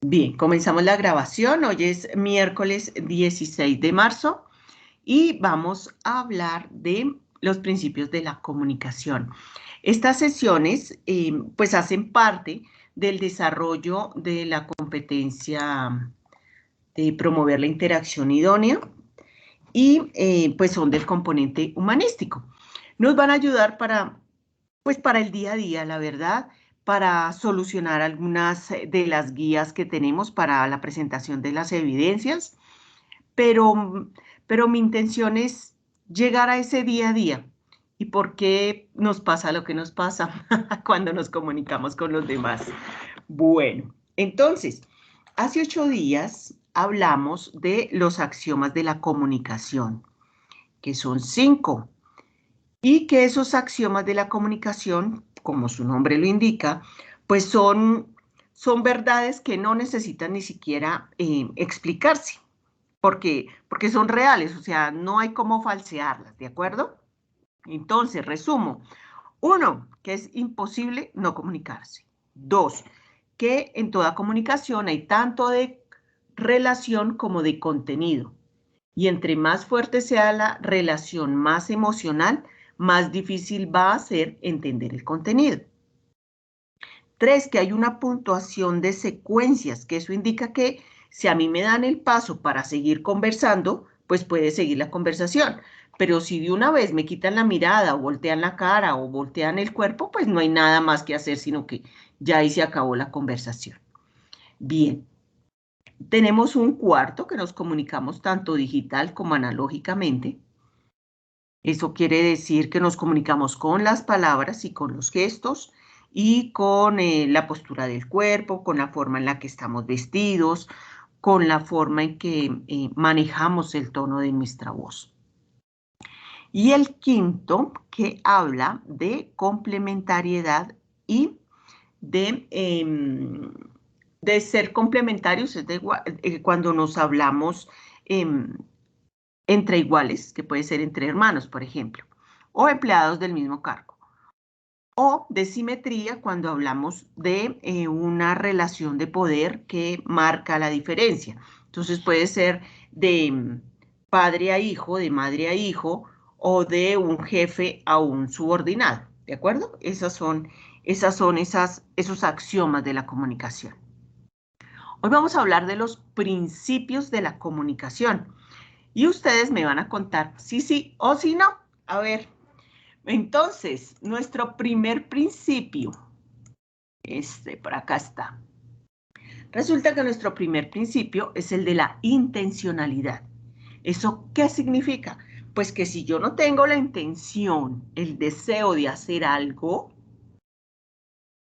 Bien, comenzamos la grabación. Hoy es miércoles 16 de marzo y vamos a hablar de los principios de la comunicación. Estas sesiones pues hacen parte del desarrollo de la competencia de promover la interacción idónea y pues son del componente humanístico. Nos van a ayudar para el día a día, la verdad, para solucionar algunas de las guías que tenemos para la presentación de las evidencias, pero, pero mi intención es llegar a ese día a día. ¿Y por qué nos pasa lo que nos pasa cuando nos comunicamos con los demás? Bueno, entonces, hace 8 días hablamos de los axiomas de la comunicación, que son 5, y que esos axiomas de la comunicación, como su nombre lo indica, pues son verdades que no necesitan ni siquiera explicarse, porque son reales, o sea, no hay cómo falsearlas, ¿de acuerdo? Entonces, resumo. 1, que es imposible no comunicarse. 2, que en toda comunicación hay tanto de relación como de contenido. Y entre más fuerte sea la relación más emocional, más difícil va a ser entender el contenido. 3, que hay una puntuación de secuencias, que eso indica que si a mí me dan el paso para seguir conversando, pues puede seguir la conversación. Pero si de una vez me quitan la mirada o voltean la cara o voltean el cuerpo, pues no hay nada más que hacer, sino que ya ahí se acabó la conversación. Bien, tenemos un cuarto que nos comunicamos tanto digital como analógicamente. Eso quiere decir que nos comunicamos con las palabras y con los gestos y con la postura del cuerpo, con la forma en la que estamos vestidos, con la forma en que manejamos el tono de nuestra voz. Y el quinto, que habla de complementariedad y de ser complementarios, es cuando nos hablamos entre iguales, que puede ser entre hermanos, por ejemplo, o empleados del mismo cargo. O de simetría cuando hablamos de una relación de poder que marca la diferencia. Entonces puede ser de padre a hijo, de madre a hijo, o de un jefe a un subordinado. ¿De acuerdo? Esos axiomas de la comunicación. Hoy vamos a hablar de los principios de la comunicación. Y ustedes me van a contar si sí o si no. A ver, entonces, nuestro primer principio, por acá está. Resulta que nuestro primer principio es el de la intencionalidad. ¿Eso qué significa? Pues que si yo no tengo la intención, el deseo de hacer algo,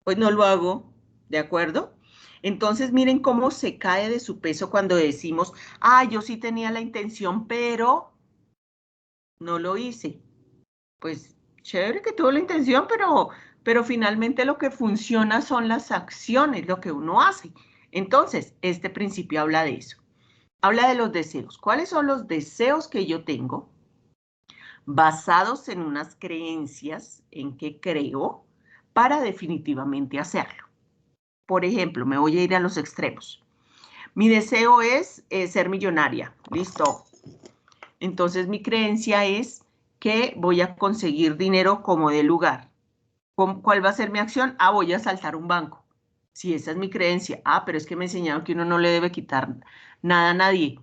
pues no lo hago, ¿de acuerdo? Entonces, miren cómo se cae de su peso cuando decimos, yo sí tenía la intención, pero no lo hice. Pues chévere que tuvo la intención, pero finalmente lo que funciona son las acciones, lo que uno hace. Entonces, este principio habla de eso. Habla de los deseos. ¿Cuáles son los deseos que yo tengo basados en unas creencias en que creo para definitivamente hacerlo? Por ejemplo, me voy a ir a los extremos. Mi deseo es ser millonaria. Listo. Entonces mi creencia es que voy a conseguir dinero como de lugar. ¿Cuál va a ser mi acción? Voy a asaltar un banco. Si esa es mi creencia. Pero es que me enseñaron que uno no le debe quitar nada a nadie.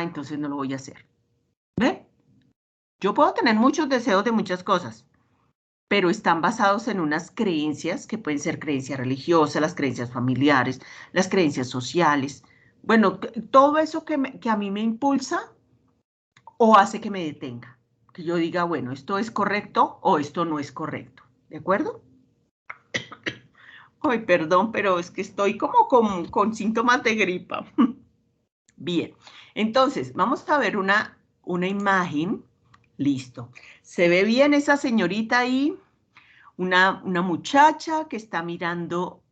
Entonces no lo voy a hacer. ¿Ve? Yo puedo tener muchos deseos de muchas cosas, pero están basados en unas creencias que pueden ser creencias religiosas, las creencias familiares, las creencias sociales. Bueno, todo eso que a mí me impulsa o hace que me detenga. Que yo diga, bueno, esto es correcto o esto no es correcto. ¿De acuerdo? Ay, perdón, pero es que estoy como con síntomas de gripa. Bien, entonces vamos a ver una imagen. Listo. ¿Se ve bien esa señorita ahí? Una muchacha que está mirando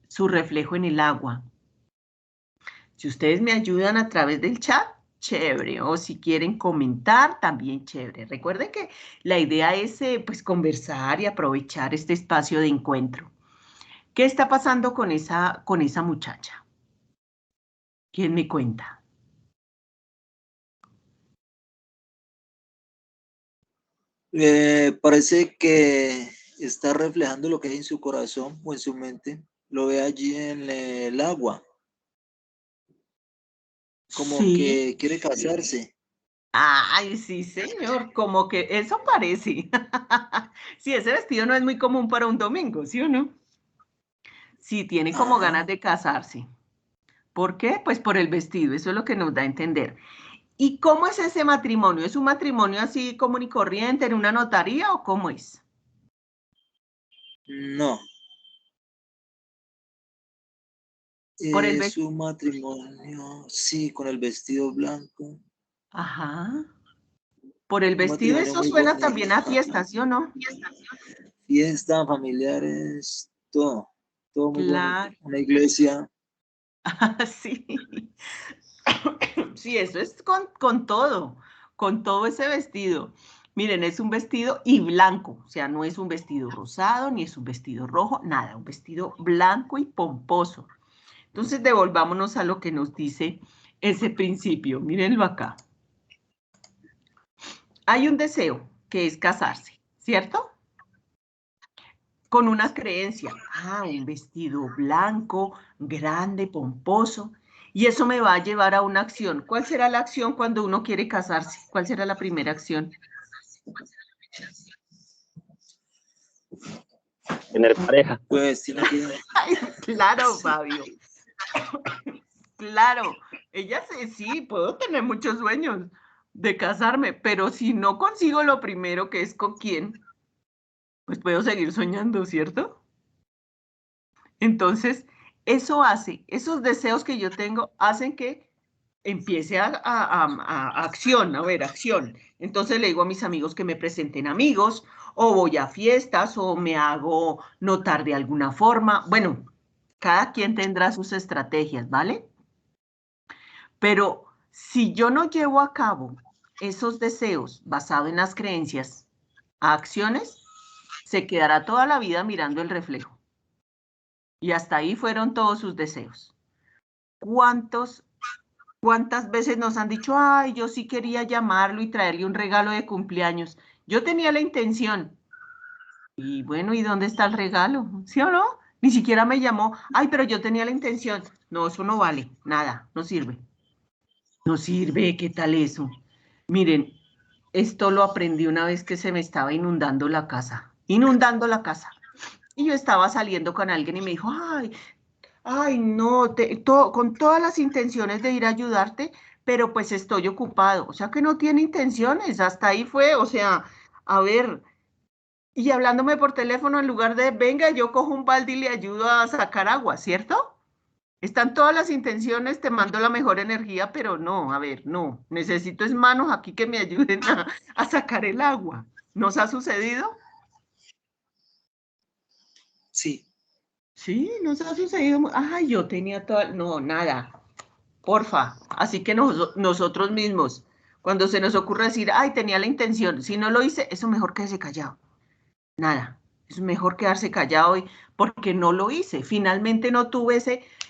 su reflejo en el agua. Si ustedes me ayudan a través del chat, chévere. O si quieren comentar, también chévere. Recuerden que la idea es pues conversar y aprovechar este espacio de encuentro. ¿Qué está pasando con esa muchacha? ¿Quién me cuenta? Parece que está reflejando lo que hay en su corazón o en su mente. Lo ve allí en el agua, como Sí. que quiere casarse. Ay, sí, señor, como que eso parece. Sí, ese vestido no es muy común para un domingo, ¿sí o no? Sí, tiene como ganas Ajá. de casarse. ¿Por qué? Pues por el vestido, eso es lo que nos da a entender. ¿Y cómo es ese matrimonio? ¿Es un matrimonio así común y corriente en una notaría o cómo es? No, Por el es vestido. un matrimonio, sí, con el vestido blanco. Ajá. Por el Un vestido, matrimonio eso muy suena bonito. también a fiesta, ¿sí o no? Fiesta, familiares, todo, todo muy bonito. Claro, Una iglesia, sí. Sí, eso es con todo ese vestido. Miren, es un vestido y blanco, o sea, no es un vestido rosado ni es un vestido rojo, nada, un vestido blanco y pomposo. Entonces, devolvámonos a lo que nos dice ese principio. Mírenlo acá. Hay un deseo que es casarse, ¿cierto? Con una creencia. Ah, un vestido blanco, grande, pomposo. Y eso me va a llevar a una acción. ¿Cuál será la acción cuando uno quiere casarse? ¿Cuál será la primera acción? Tener pareja. pues tiene que... Ay, claro, Sí, Fabio. Claro. Ella sí, puedo tener muchos sueños de casarme, pero si no consigo lo primero, que es con quién, pues puedo seguir soñando, ¿cierto? Entonces, eso hace, esos deseos que yo tengo hacen que empiece a acción, a ver, acción. Entonces le digo a mis amigos que me presenten amigos, o voy a fiestas, o me hago notar de alguna forma. Bueno, cada quien tendrá sus estrategias, ¿vale? Pero si yo no llevo a cabo esos deseos basados en las creencias a acciones, se quedará toda la vida mirando el reflejo. Y hasta ahí fueron todos sus deseos. ¿Cuántos ¿Cuántas veces nos han dicho, ay, yo sí quería llamarlo y traerle un regalo de cumpleaños? Yo tenía la intención. Y bueno, ¿y dónde está el regalo? ¿Sí o no? Ni siquiera me llamó, ay, pero yo tenía la intención. No, eso no vale, nada, no sirve. No sirve, ¿qué tal eso? Miren, esto lo aprendí una vez que se me estaba inundando la casa. Y yo estaba saliendo con alguien y me dijo, ay, no, con todas las intenciones de ir a ayudarte, pero pues estoy ocupado. O sea que no tiene intenciones, hasta ahí fue. O sea, a ver, y hablándome por teléfono en lugar de, venga, yo cojo un balde y le ayudo a sacar agua, ¿cierto? Están todas las intenciones, te mando la mejor energía, pero no, a ver, no, necesito es manos aquí que me ayuden a sacar el agua. ¿Nos ha sucedido? sí, Sí, nos ha sucedido. Ay, yo tenía toda, no, nada. Porfa. Así que nosotros mismos, cuando se nos ocurre decir, ay, tenía la intención, si no lo hice, eso mejor quedarse callado. Nada. Es mejor quedarse callado porque no lo hice. Finalmente no tuve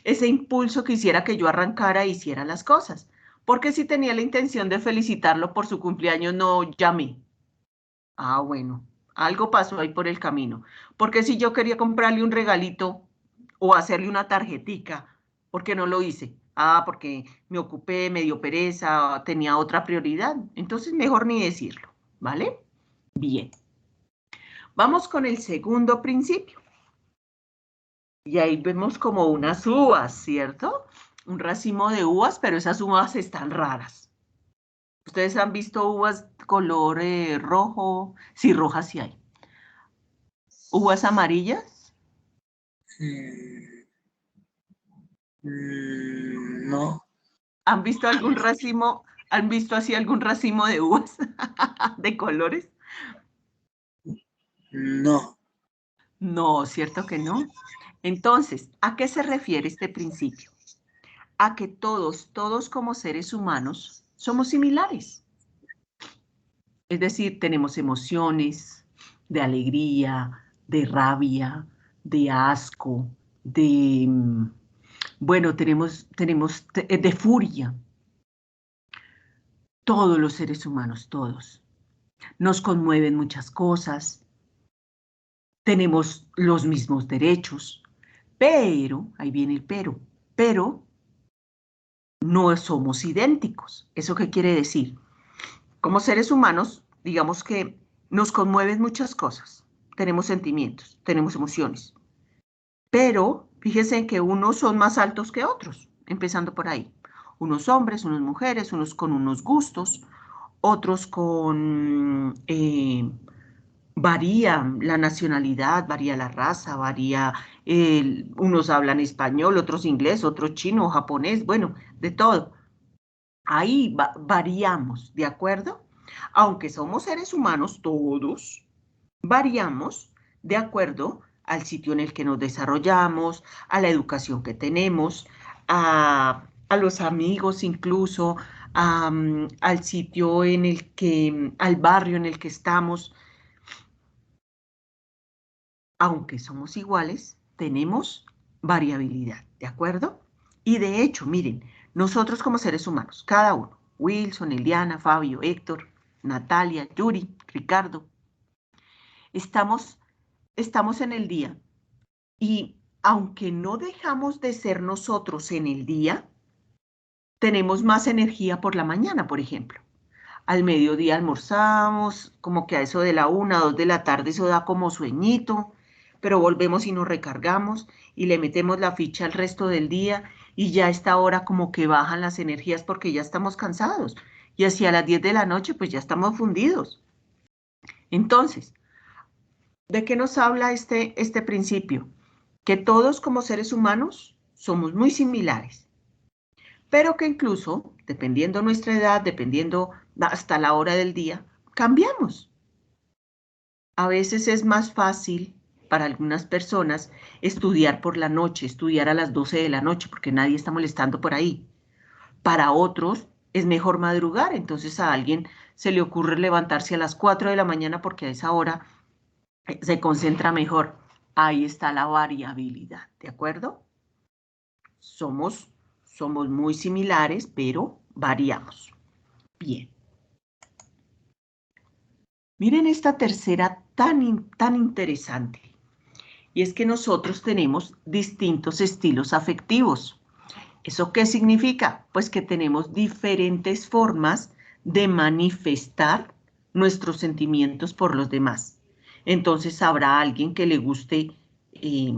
ese impulso que hiciera que yo arrancara e hiciera las cosas. Porque si tenía la intención de felicitarlo por su cumpleaños, no llamé. Ah, bueno, algo pasó ahí por el camino. Porque si yo quería comprarle un regalito o hacerle una tarjetica, ¿por qué no lo hice? Ah, porque me ocupé, me dio pereza, tenía otra prioridad. Entonces, mejor ni decirlo, ¿vale? Bien. Vamos con el segundo principio. Y ahí vemos como unas uvas, ¿cierto? Un racimo de uvas, pero esas uvas están raras. ¿Ustedes han visto uvas color rojo? Sí, rojas sí hay. ¿Uvas amarillas? mm, no, ¿Han visto algún racimo? ¿Han visto así algún racimo de uvas de colores? no. No, ¿cierto que no? Entonces, ¿a qué se refiere este principio? A que todos como seres humanos somos similares. Es decir, tenemos emociones de alegría, de rabia, de asco, de, bueno, tenemos de furia. Todos los seres humanos, todos. Nos conmueven muchas cosas, tenemos los mismos derechos, pero, ahí viene el pero no somos idénticos. ¿Eso qué quiere decir? Como seres humanos, digamos que nos conmueven muchas cosas, tenemos sentimientos, tenemos emociones, pero fíjense que unos son más altos que otros, empezando por ahí. Unos hombres, unas mujeres, unos con unos gustos, otros con varía la nacionalidad, varía la raza, varía, unos hablan español, otros inglés, otros chino, japonés, bueno, de todo. Ahí variamos, ¿de acuerdo? Aunque somos seres humanos todos, variamos de acuerdo al sitio en el que nos desarrollamos, a la educación que tenemos, a los amigos incluso, al sitio en el que, al barrio en el que estamos. Aunque somos iguales, tenemos variabilidad, ¿de acuerdo? Y de hecho, miren, nosotros como seres humanos, cada uno, Wilson, Eliana, Fabio, Héctor, Natalia, Yuri, Ricardo, estamos, estamos en el día y aunque no dejamos de ser nosotros en el día, tenemos más energía por la mañana, por ejemplo. Al mediodía almorzamos, como que a eso de la 1, 2 de la tarde, eso da como sueñito, pero volvemos y nos recargamos y le metemos la ficha al resto del día y ya a esta hora como que bajan las energías porque ya estamos cansados y hacia las 10 de la noche pues ya estamos fundidos. Entonces, ¿de qué nos habla este principio? Que todos como seres humanos somos muy similares, pero que incluso, dependiendo nuestra edad, dependiendo hasta la hora del día, cambiamos. A veces es más fácil para algunas personas estudiar por la noche, estudiar a las 12 de la noche, porque nadie está molestando por ahí. Para otros es mejor madrugar, entonces a alguien se le ocurre levantarse a las 4 de la mañana porque a esa hora se concentra mejor. Ahí está la variabilidad, ¿de acuerdo? Somos, somos muy similares, pero variamos. Bien. Miren esta tercera tan interesante. Y es que nosotros tenemos distintos estilos afectivos. ¿Eso qué significa? Pues que tenemos diferentes formas de manifestar nuestros sentimientos por los demás. Entonces habrá alguien que le guste eh,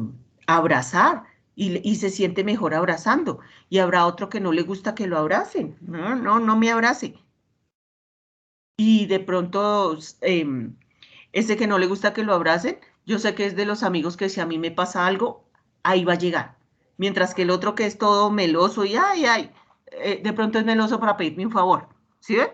abrazar y se siente mejor abrazando. Y habrá otro que no le gusta que lo abracen. No, no, no me abrace. Y de pronto, ese que no le gusta que lo abracen, yo sé que es de los amigos que si a mí me pasa algo, ahí va a llegar. Mientras que el otro que es todo meloso y ay, de pronto es meloso para pedirme un favor. ¿Sí ven?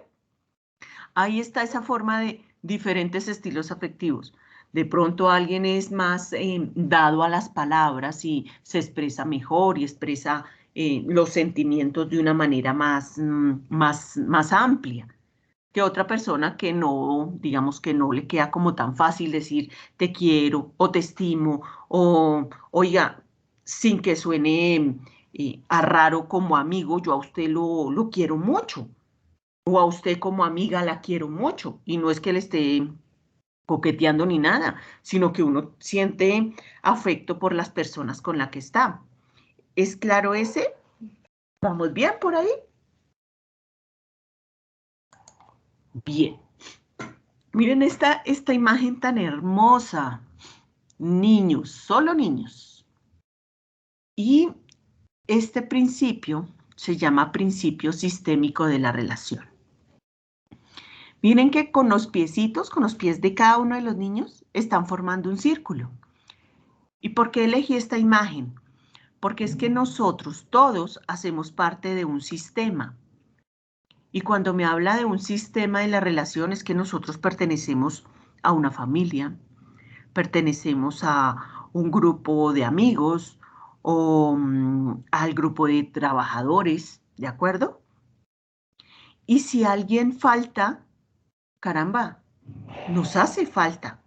Ahí está esa forma de diferentes estilos afectivos. De pronto alguien es más dado a las palabras y se expresa mejor y expresa los sentimientos de una manera más amplia que otra persona que no, digamos que no le queda como tan fácil decir te quiero o te estimo o oiga, sin que suene a raro como amigo, yo a usted lo quiero mucho o a usted como amiga la quiero mucho y no es que le esté coqueteando ni nada, sino que uno siente afecto por las personas con las que está. ¿Es claro ese? ¿Vamos bien por ahí? Bien. Miren esta imagen tan hermosa. Niños, solo niños. Y este principio se llama principio sistémico de la relación. Miren que con los piecitos, con los pies de cada uno de los niños, están formando un círculo. ¿Y por qué elegí esta imagen? Porque es que nosotros todos hacemos parte de un sistema. Y cuando me habla de un sistema de la relación es que nosotros pertenecemos a una familia, pertenecemos a un grupo de amigos o al grupo de trabajadores, ¿de acuerdo? Y si alguien falta, caramba, nos hace falta,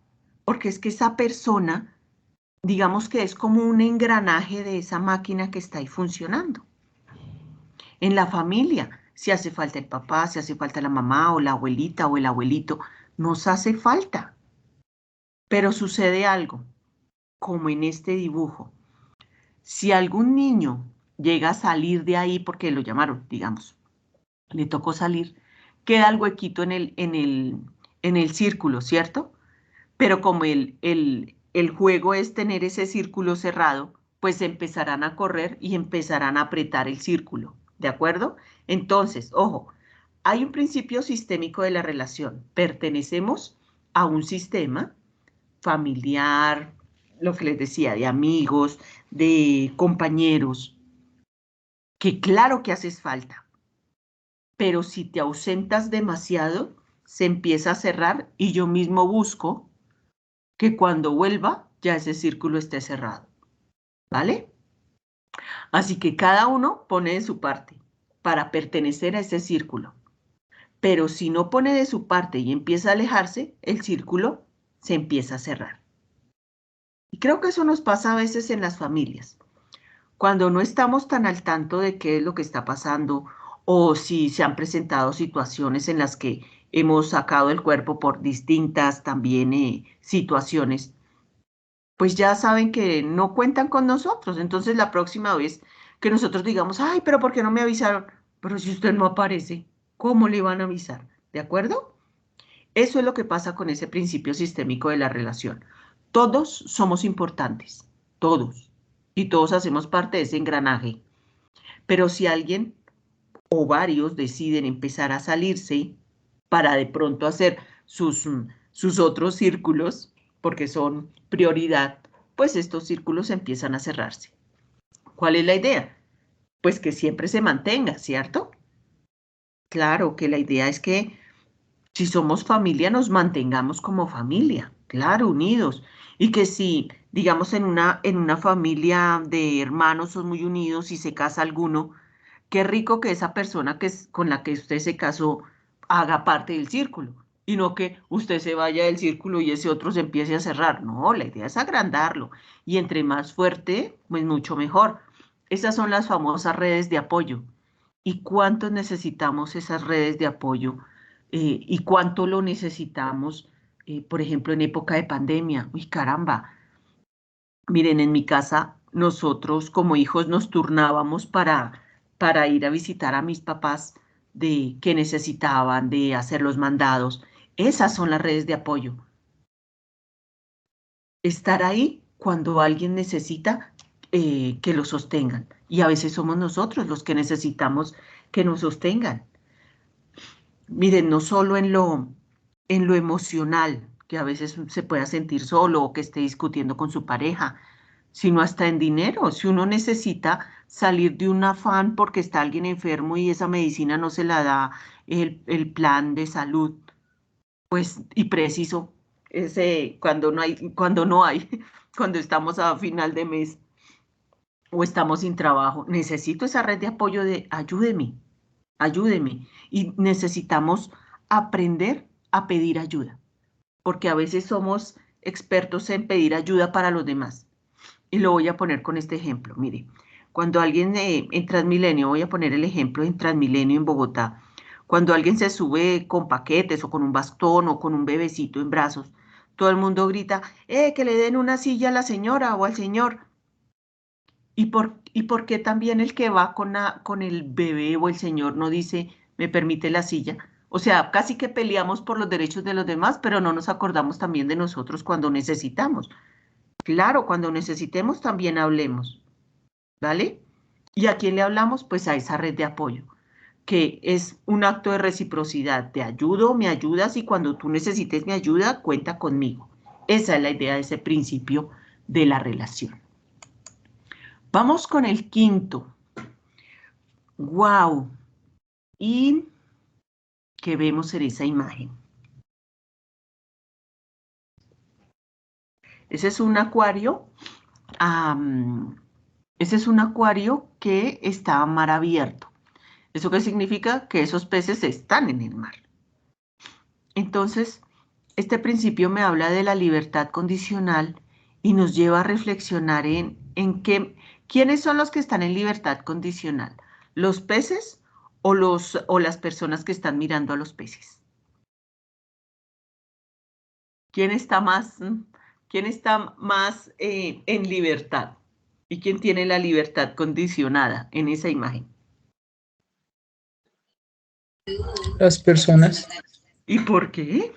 porque es que esa persona digamos que es como un engranaje de esa máquina que está ahí funcionando. En la familia, si hace falta el papá, si hace falta la mamá o la abuelita o el abuelito, nos hace falta. Pero sucede algo, como en este dibujo. Si algún niño llega a salir de ahí porque lo llamaron, digamos, le tocó salir, queda el huequito en el círculo, ¿cierto? Pero como el juego es tener ese círculo cerrado, pues empezarán a correr y empezarán a apretar el círculo, ¿de acuerdo? Entonces, ojo, hay un principio sistémico de la relación. Pertenecemos a un sistema familiar, lo que les decía, de amigos, de compañeros, que claro que haces falta, pero si te ausentas demasiado, se empieza a cerrar y yo mismo busco que cuando vuelva ya ese círculo esté cerrado, ¿vale? Así que cada uno pone de su parte para pertenecer a ese círculo. Pero si no pone de su parte y empieza a alejarse, el círculo se empieza a cerrar. Y creo que eso nos pasa a veces en las familias. Cuando no estamos tan al tanto de qué es lo que está pasando o si se han presentado situaciones en las que hemos sacado el cuerpo por distintas también situaciones, pues ya saben que no cuentan con nosotros. Entonces la próxima vez que nosotros digamos, ay, pero ¿por qué no me avisaron? Pero si usted no aparece, ¿cómo le van a avisar? ¿De acuerdo? Eso es lo que pasa con ese principio sistémico de la relación. Todos somos importantes, todos, y todos hacemos parte de ese engranaje. Pero si alguien o varios deciden empezar a salirse para de pronto hacer sus otros círculos, porque son prioridad, pues estos círculos empiezan a cerrarse. ¿Cuál es la idea? Pues que siempre se mantenga, ¿cierto? Claro que la idea es que si somos familia, nos mantengamos como familia, claro, unidos. Y que si, digamos, en una familia de hermanos son muy unidos y se casa alguno, qué rico que esa persona con la que usted se casó haga parte del círculo. Y no que usted se vaya del círculo y ese otro se empiece a cerrar. No, la idea es agrandarlo. Y entre más fuerte, pues mucho mejor. Esas son las famosas redes de apoyo. ¿Y cuántos necesitamos esas redes de apoyo? ¿Y cuánto lo necesitamos, por ejemplo, en época de pandemia? Uy, caramba. Miren, en mi casa, nosotros como hijos nos turnábamos para ir a visitar a mis papás de que necesitaban, de hacer los mandados. Esas son las redes de apoyo. Estar ahí cuando alguien necesita que lo sostengan. Y a veces somos nosotros los que necesitamos que nos sostengan. Miren, no solo en lo emocional, que a veces se pueda sentir solo o que esté discutiendo con su pareja, sino hasta en dinero. Si uno necesita salir de un afán porque está alguien enfermo y esa medicina no se la da el plan de salud, pues, y preciso, cuando no hay, cuando estamos a final de mes o estamos sin trabajo, necesito esa red de apoyo de ayúdeme, ayúdeme. Y necesitamos aprender a pedir ayuda, porque a veces somos expertos en pedir ayuda para los demás. Y lo voy a poner con este ejemplo. Mire, cuando alguien en Transmilenio, voy a poner el ejemplo en Transmilenio en Bogotá, cuando alguien se sube con paquetes o con un bastón o con un bebecito en brazos, todo el mundo grita, que le den una silla a la señora o al señor. ¿Y por qué también el que va con el bebé o el señor no dice, me permite la silla? O sea, casi que peleamos por los derechos de los demás, pero no nos acordamos también de nosotros cuando necesitamos. Claro, cuando necesitemos también hablemos, ¿vale? ¿Y a quién le hablamos? Pues a esa red de apoyo, que es un acto de reciprocidad. Te ayudo, me ayudas y cuando tú necesites mi ayuda, cuenta conmigo. Esa es la idea de ese principio de la relación. Vamos con el quinto. ¡Wow! ¿Y qué vemos en esa imagen? Ese es un acuario. Ese es un acuario que está a mar abierto. ¿Eso qué significa? Que esos peces están en el mar. Entonces, este principio me habla de la libertad condicional y nos lleva a reflexionar en quiénes son los que están en libertad condicional, los peces o las personas que están mirando a los peces. ¿Quién está más en libertad? ¿Y quién tiene la libertad condicionada en esa imagen? Las personas, ¿Y por qué?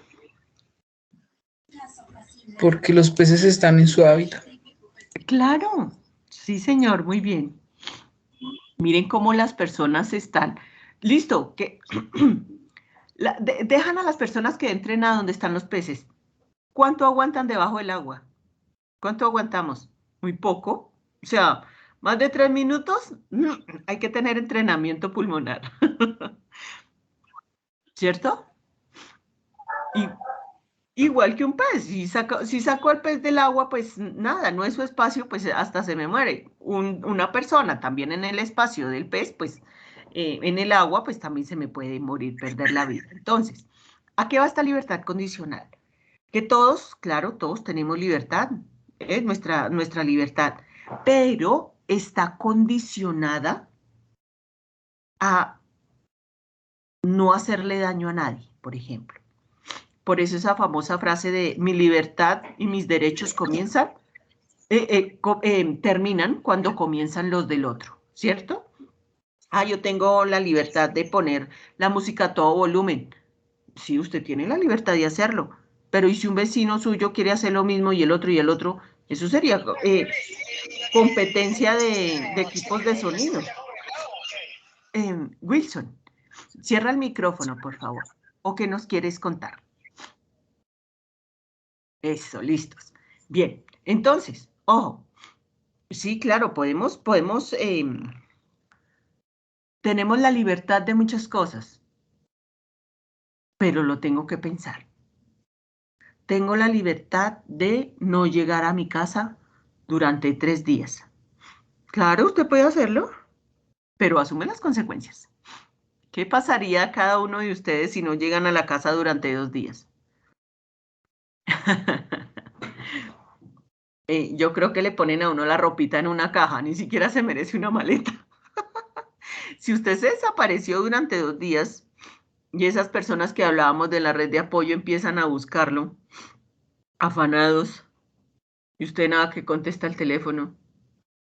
porque los peces están en su hábitat. Claro, sí, señor, muy bien. Miren cómo las personas están. Listo, que dejan a las personas que entren a donde están los peces. ¿Cuánto aguantan debajo del agua? ¿Cuánto aguantamos? Muy poco. O sea, más de 3 minutos, hay que tener entrenamiento pulmonar. ¿Cierto? Y igual que un pez, si saco el pez del agua, pues nada, no es su espacio, pues hasta se me muere. Una persona también en el espacio del pez, pues en el agua, pues también se me puede morir, perder la vida. Entonces, ¿a qué va esta libertad condicional? Que todos, claro, todos tenemos libertad, es nuestra libertad, pero está condicionada a no hacerle daño a nadie, por ejemplo. Por eso esa famosa frase de mi libertad y mis derechos terminan cuando comienzan los del otro, ¿cierto? Yo tengo la libertad de poner la música a todo volumen. Sí, usted tiene la libertad de hacerlo, pero ¿y si un vecino suyo quiere hacer lo mismo y el otro y el otro? Eso sería competencia de equipos de sonido. Wilson, cierra el micrófono, por favor. ¿O qué nos quieres contar? Eso, listos. Bien, entonces, ojo, sí, claro, tenemos la libertad de muchas cosas, pero lo tengo que pensar. Tengo la libertad de no llegar a mi casa durante 3 días. Claro, usted puede hacerlo, pero asume las consecuencias. ¿Qué pasaría a cada uno de ustedes si no llegan a la casa durante 2 días? Yo creo que le ponen a uno la ropita en una caja, ni siquiera se merece una maleta. Si usted se desapareció durante 2 días y esas personas que hablábamos de la red de apoyo empiezan a buscarlo, afanados, y usted nada que contesta el teléfono,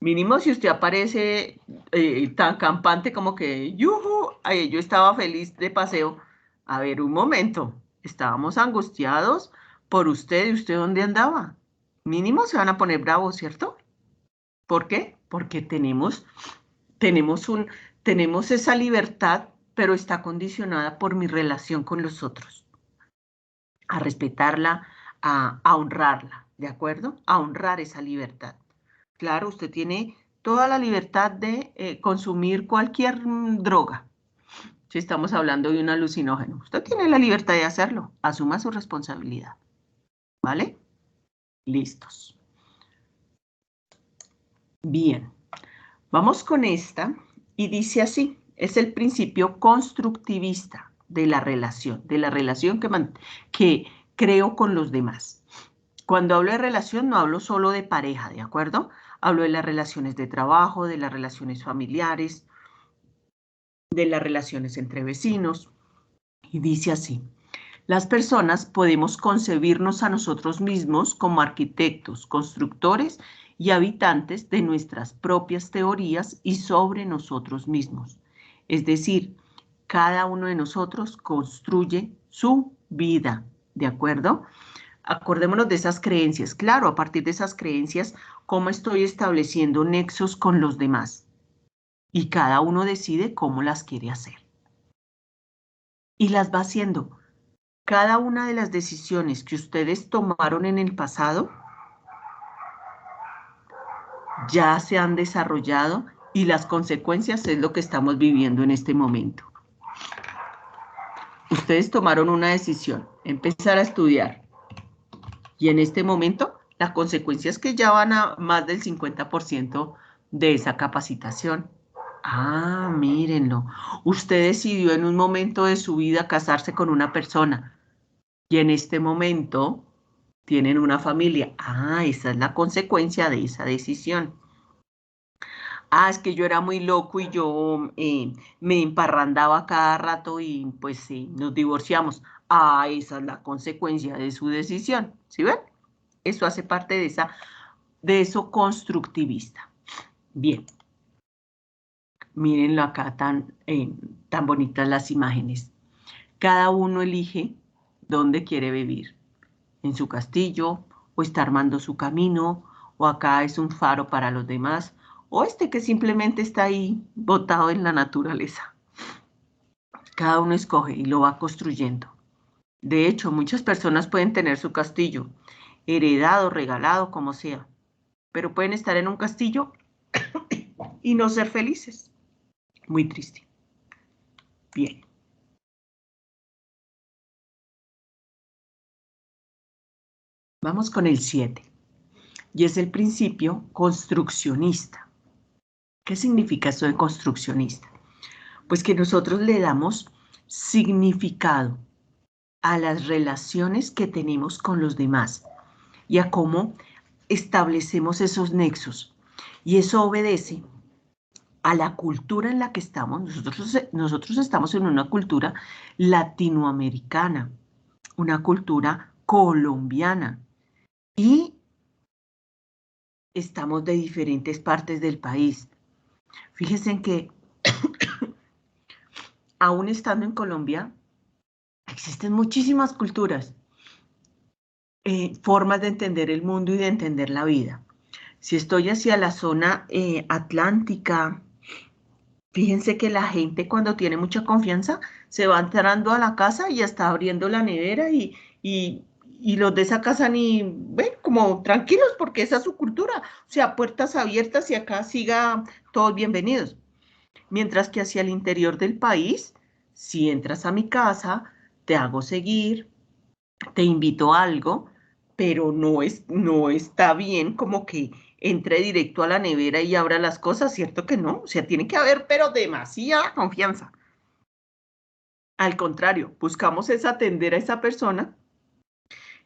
mínimo si usted aparece tan campante como que, ¡yujú! Yo estaba feliz de paseo. A ver, un momento, estábamos angustiados por usted y usted dónde andaba. Mínimo se van a poner bravos, ¿cierto? ¿Por qué? Porque tenemos tenemos esa libertad, pero está condicionada por mi relación con los otros, a respetarla, a honrarla, ¿de acuerdo? A honrar esa libertad. Claro, usted tiene toda la libertad de consumir cualquier droga. Si estamos hablando de un alucinógeno, usted tiene la libertad de hacerlo. Asuma su responsabilidad. ¿Vale? Listos. Bien. Vamos con esta y dice así, es el principio constructivista de la relación que creo con los demás. Cuando hablo de relación no hablo solo de pareja, ¿de acuerdo? Hablo de las relaciones de trabajo, de las relaciones familiares, de las relaciones entre vecinos. Y dice así, las personas podemos concebirnos a nosotros mismos como arquitectos, constructores y habitantes de nuestras propias teorías y sobre nosotros mismos. Es decir, cada uno de nosotros construye su vida, ¿de acuerdo? Acordémonos de esas creencias. Claro, a partir de esas creencias, ¿cómo estoy estableciendo nexos con los demás? Y cada uno decide cómo las quiere hacer. Y las va haciendo. Cada una de las decisiones que ustedes tomaron en el pasado ya se han desarrollado y las consecuencias es lo que estamos viviendo en este momento. Ustedes tomaron una decisión, empezar a estudiar. Y en este momento, la consecuencia es que ya van a más del 50% de esa capacitación. Mírenlo. Usted decidió en un momento de su vida casarse con una persona. Y en este momento tienen una familia. Ah, esa es la consecuencia de esa decisión. Ah, es que yo era muy loco y yo me emparrandaba cada rato y pues sí, nos divorciamos. Ah, esa es la consecuencia de su decisión. ¿Sí ven? Eso hace parte de eso constructivista. Bien, mírenlo acá tan bonitas las imágenes. Cada uno elige dónde quiere vivir, en su castillo, o está armando su camino, o acá es un faro para los demás, o este que simplemente está ahí botado en la naturaleza. Cada uno escoge y lo va construyendo. De hecho, muchas personas pueden tener su castillo, heredado, regalado, como sea, pero pueden estar en un castillo y no ser felices. Muy triste. Bien. Vamos con el 7. Y es el principio construccionista. ¿Qué significa eso de construccionista? Pues que nosotros le damos significado a las relaciones que tenemos con los demás y a cómo establecemos esos nexos. Y eso obedece a la cultura en la que estamos. Nosotros estamos en una cultura latinoamericana, una cultura colombiana y estamos de diferentes partes del país. Fíjense que aún estando en Colombia, existen muchísimas culturas, formas de entender el mundo y de entender la vida. Si estoy hacia la zona atlántica, fíjense que la gente cuando tiene mucha confianza se va entrando a la casa y ya está abriendo la nevera y los de esa casa ni ven como tranquilos porque esa es su cultura. O sea, puertas abiertas y acá siga todos bienvenidos. Mientras que hacia el interior del país, si entras a mi casa, te hago seguir, te invito a algo, pero no está bien como que entre directo a la nevera y abra las cosas, ¿cierto que no? O sea, tiene que haber, pero demasiada confianza. Al contrario, buscamos es atender a esa persona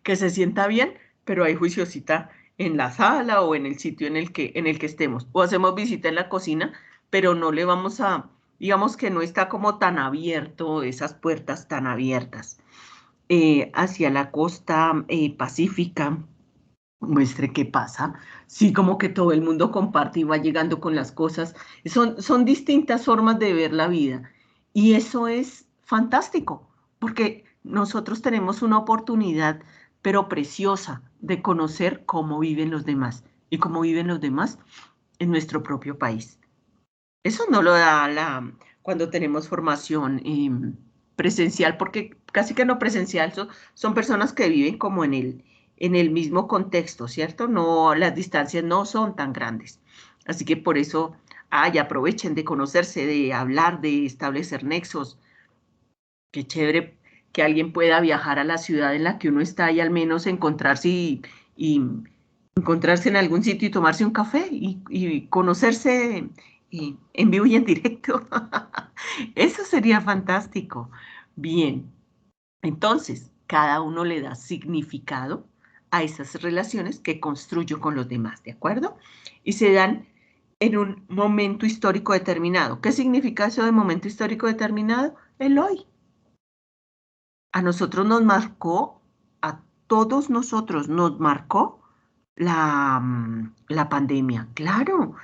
que se sienta bien, pero hay juiciosita en la sala o en el sitio en el que estemos. O hacemos visita en la cocina, pero no le vamos a, digamos que no está como tan abierto, esas puertas tan abiertas. Hacia la costa pacífica, muestre qué pasa. Sí, como que todo el mundo comparte y va llegando con las cosas. Son distintas formas de ver la vida. Y eso es fantástico, porque nosotros tenemos una oportunidad, pero preciosa, de conocer cómo viven los demás y cómo viven los demás en nuestro propio país. Eso no lo da cuando tenemos formación presencial, porque casi que no presencial, son personas que viven como en el mismo contexto, ¿cierto? No, las distancias no son tan grandes. Así que por eso, aprovechen de conocerse, de hablar, de establecer nexos. Qué chévere que alguien pueda viajar a la ciudad en la que uno está y al menos encontrarse y encontrarse en algún sitio y tomarse un café y conocerse en vivo y en directo. Eso sería fantástico. Bien, entonces cada uno le da significado a esas relaciones que construyo con los demás, ¿de acuerdo? Y se dan en un momento histórico determinado. ¿Qué significa eso de momento histórico determinado? El hoy. A nosotros nos marcó, a todos nosotros nos marcó la pandemia. Claro,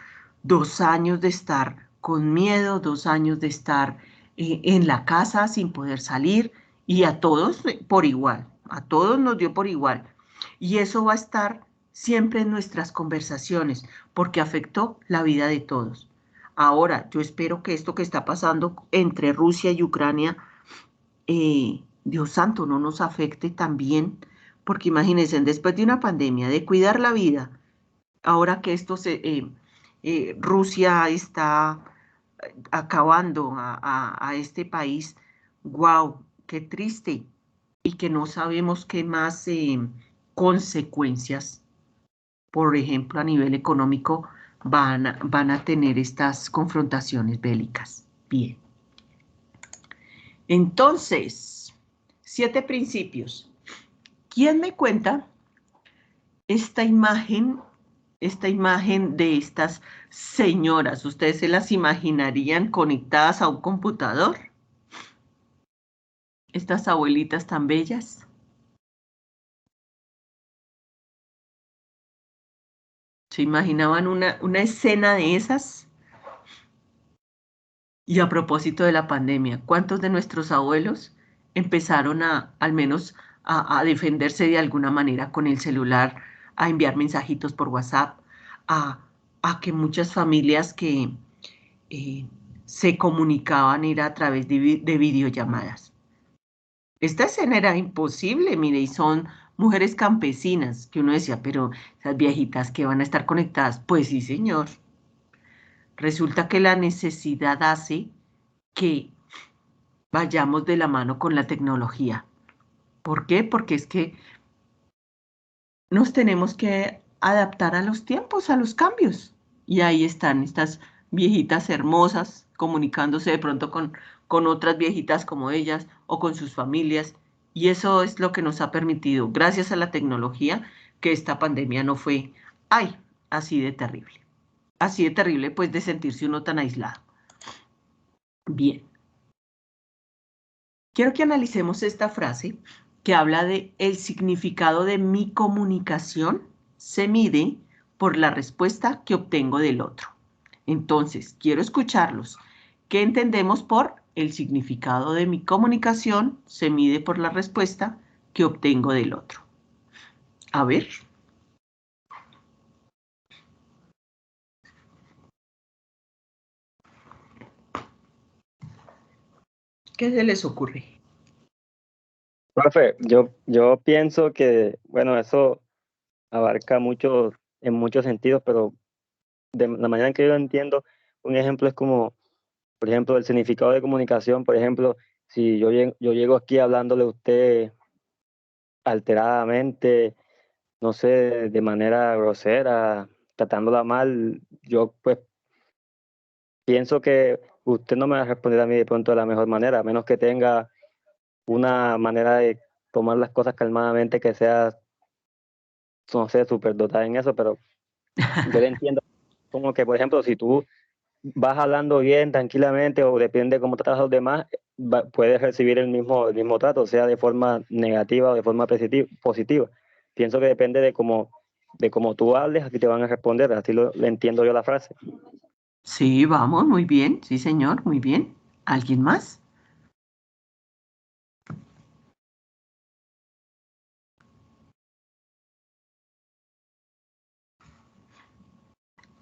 2 años de estar con miedo, 2 años de estar en la casa sin poder salir y a todos por igual, a todos nos dio por igual. Y eso va a estar siempre en nuestras conversaciones porque afectó la vida de todos. Ahora, yo espero que esto que está pasando entre Rusia y Ucrania Dios santo, no nos afecte también, porque imagínense, después de una pandemia, de cuidar la vida, ahora que Rusia está acabando a este país, wow, qué triste, y que no sabemos qué más consecuencias, por ejemplo, a nivel económico, van a tener estas confrontaciones bélicas. Bien. Entonces, 7 principios. ¿Quién me cuenta esta imagen de estas señoras, ¿ustedes se las imaginarían conectadas a un computador? Estas abuelitas tan bellas. ¿Se imaginaban una escena de esas? Y a propósito de la pandemia, ¿cuántos de nuestros abuelos empezaron al menos a defenderse de alguna manera con el celular, a enviar mensajitos por WhatsApp, a, a que muchas familias que eh, se comunicaban era a través de videollamadas? Esta escena era imposible, mire, y son mujeres campesinas, que uno decía, pero esas viejitas que van a estar conectadas, pues sí, señor. Resulta que la necesidad hace que vayamos de la mano con la tecnología. ¿Por qué? Porque es que nos tenemos que adaptar a los tiempos, a los cambios. Y ahí están estas viejitas hermosas comunicándose de pronto con otras viejitas como ellas o con sus familias. Y eso es lo que nos ha permitido, gracias a la tecnología, que esta pandemia no fue, ay, así de terrible. Así de terrible, pues, de sentirse uno tan aislado. Bien. Quiero que analicemos esta frase que habla de el significado de mi comunicación se mide por la respuesta que obtengo del otro. Entonces, quiero escucharlos. ¿Qué entendemos por el significado de mi comunicación se mide por la respuesta que obtengo del otro? A ver. ¿Qué se les ocurre? Profe, yo pienso que, bueno, eso abarca mucho, en muchos sentidos, pero de la manera en que yo lo entiendo, un ejemplo es como, por ejemplo, el significado de comunicación. Por ejemplo, si yo llego aquí hablándole a usted alteradamente, no sé, de manera grosera, tratándola mal, yo pues pienso que usted no me va a responder a mí de pronto de la mejor manera, a menos que tenga una manera de tomar las cosas calmadamente que sea, no sé, súper dotada en eso, pero yo le entiendo como que, por ejemplo, si tú vas hablando bien, tranquilamente, o depende de cómo tratas a los demás, puedes recibir el mismo trato, sea de forma negativa o de forma positiva. Pienso que depende de cómo tú hables, así te van a responder, así le entiendo yo la frase. Sí, vamos, muy bien. Sí, señor, muy bien. ¿Alguien más?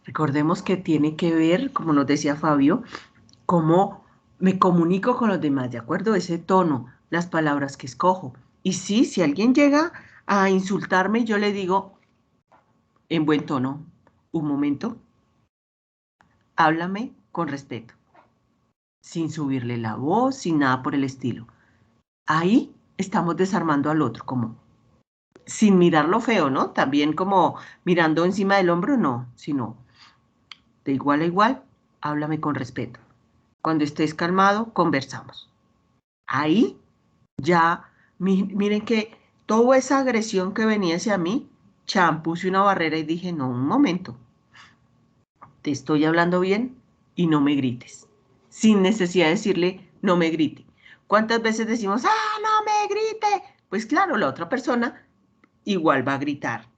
Recordemos que tiene que ver, como nos decía Fabio, cómo me comunico con los demás, ¿de acuerdo? Ese tono, las palabras que escojo. Y sí, si alguien llega a insultarme, yo le digo en buen tono, un momento, háblame con respeto, sin subirle la voz, sin nada por el estilo. Ahí estamos desarmando al otro, como sin mirar lo feo, ¿no? También como mirando encima del hombro, no, sino de igual a igual, háblame con respeto. Cuando estés calmado, conversamos. Ahí ya, miren que toda esa agresión que venía hacia mí, chan, puse una barrera y dije, no, un momento, te estoy hablando bien y no me grites. Sin necesidad de decirle, no me grite. ¿Cuántas veces decimos, no me grite? Pues claro, la otra persona igual va a gritar,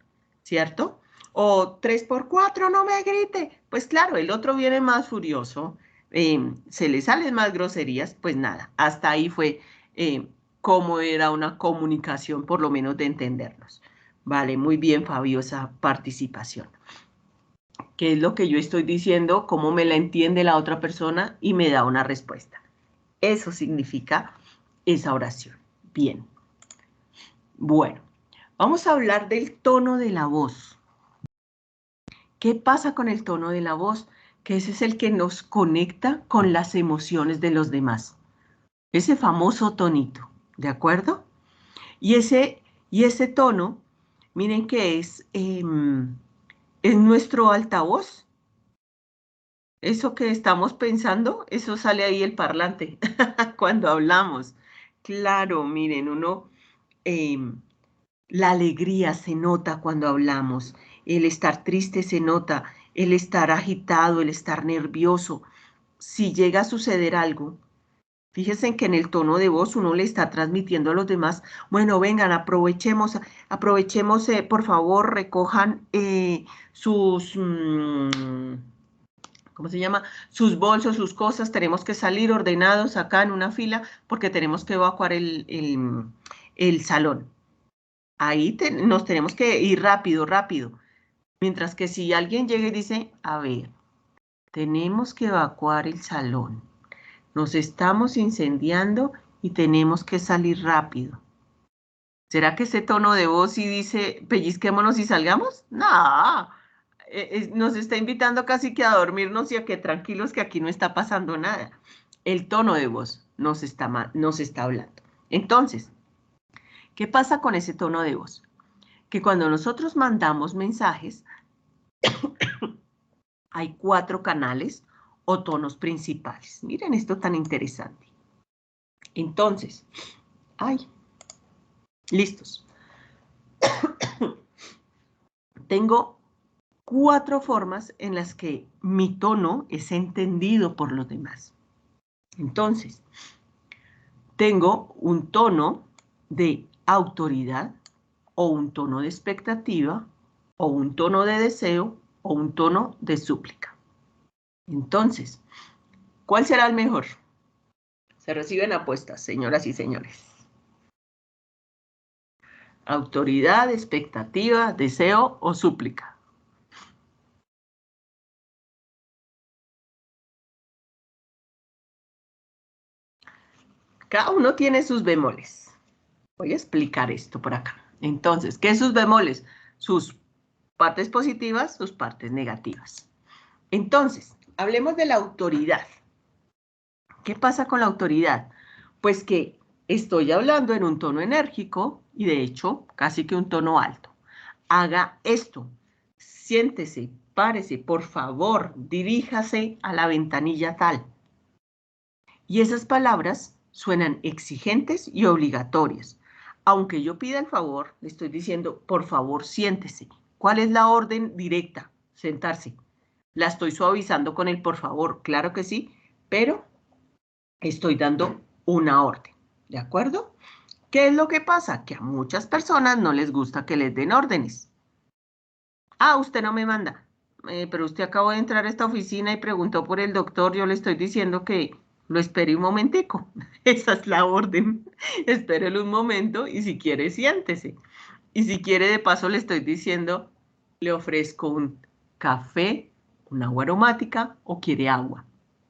¿cierto? O 3 por 4, no me grite. Pues claro, el otro viene más furioso, se le salen más groserías, pues nada, hasta ahí fue eh, cómo era una comunicación, por lo menos de entendernos. Vale, muy bien, Fabio, esa participación. ¿Qué es lo que yo estoy diciendo? ¿Cómo me la entiende la otra persona? Y me da una respuesta. Eso significa esa oración. Bien. Bueno, vamos a hablar del tono de la voz. ¿Qué pasa con el tono de la voz? Que ese es el que nos conecta con las emociones de los demás. Ese famoso tonito, ¿de acuerdo? Y ese tono, miren que es nuestro altavoz. Eso que estamos pensando, eso sale ahí el parlante cuando hablamos. Claro, miren, uno em, La alegría se nota cuando hablamos, el estar triste se nota, el estar agitado, el estar nervioso. Si llega a suceder algo, fíjense que en el tono de voz uno le está transmitiendo a los demás, bueno, vengan, aprovechemos, por favor, recojan sus, ¿cómo se llama? Sus bolsos, sus cosas, tenemos que salir ordenados acá en una fila porque tenemos que evacuar el salón. Ahí nos tenemos que ir rápido, rápido. Mientras que si alguien llega y dice, a ver, tenemos que evacuar el salón. Nos estamos incendiando y tenemos que salir rápido. ¿Será que ese tono de voz sí dice, pellizquémonos y salgamos? No, nos está invitando casi que a dormirnos y a que tranquilos que aquí no está pasando nada. El tono de voz nos está hablando. Entonces, ¿qué pasa con ese tono de voz? Que cuando nosotros mandamos mensajes, hay 4 canales o tonos principales. Miren esto tan interesante. Entonces, listos. Tengo 4 formas en las que mi tono es entendido por los demás. Entonces, tengo un tono de autoridad, o un tono de expectativa, o un tono de deseo, o un tono de súplica. Entonces, ¿cuál será el mejor? Se reciben apuestas, señoras y señores. Autoridad, expectativa, deseo o súplica. Cada uno tiene sus bemoles. Voy a explicar esto por acá. Entonces, ¿qué es sus bemoles? Sus partes positivas, sus partes negativas. Entonces, hablemos de la autoridad. ¿Qué pasa con la autoridad? Pues que estoy hablando en un tono enérgico y de hecho casi que un tono alto. Haga esto, siéntese, párese, por favor, diríjase a la ventanilla tal. Y esas palabras suenan exigentes y obligatorias. Aunque yo pida el favor, le estoy diciendo, por favor, siéntese. ¿Cuál es la orden directa? Sentarse. La estoy suavizando con el por favor, claro que sí, pero estoy dando una orden, ¿de acuerdo? ¿Qué es lo que pasa? Que a muchas personas no les gusta que les den órdenes. Ah, usted no me manda, pero usted acabó de entrar a esta oficina y preguntó por el doctor, yo le estoy diciendo que lo espere un momentico. Esa es la orden. Espérelo un momento y si quiere, siéntese. Y si quiere, de paso, le estoy diciendo, le ofrezco un café, un agua aromática o quiere agua.